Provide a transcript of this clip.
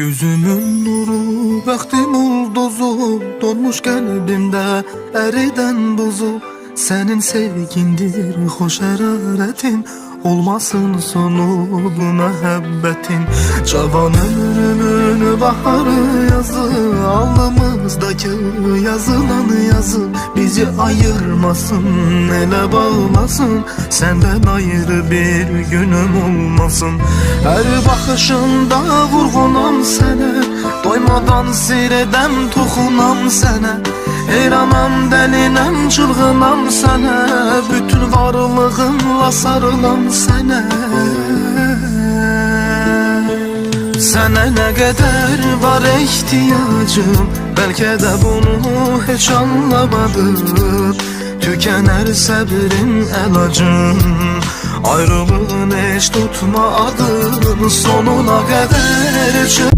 Gözümün nuru, bəxtim ulduzu, donmuş qəlbimdə əridən buzu. Sənin sevgindir, xoş hərarətin, olmasın sonu məhəbbətin. Cavan ömrümün baharı yazı, alnımızdakı yazılan yazı bizi ayırmasın, elə bağlasın, səndən ayrı bir günüm olmasın. Hər baxışında vurğunam sənə, doymadan seyredəm, toxunam sənə. Heyranam, dəlinəm, çılğınam sənə, bütün varlığımla sarılam sənə. Sənə nə qədər var ehtiyacım, bəlkə də bunu heç anlamadım. Tükənər səbrin əlacım, ayrılığın heç tutmadım. Sonuna qədər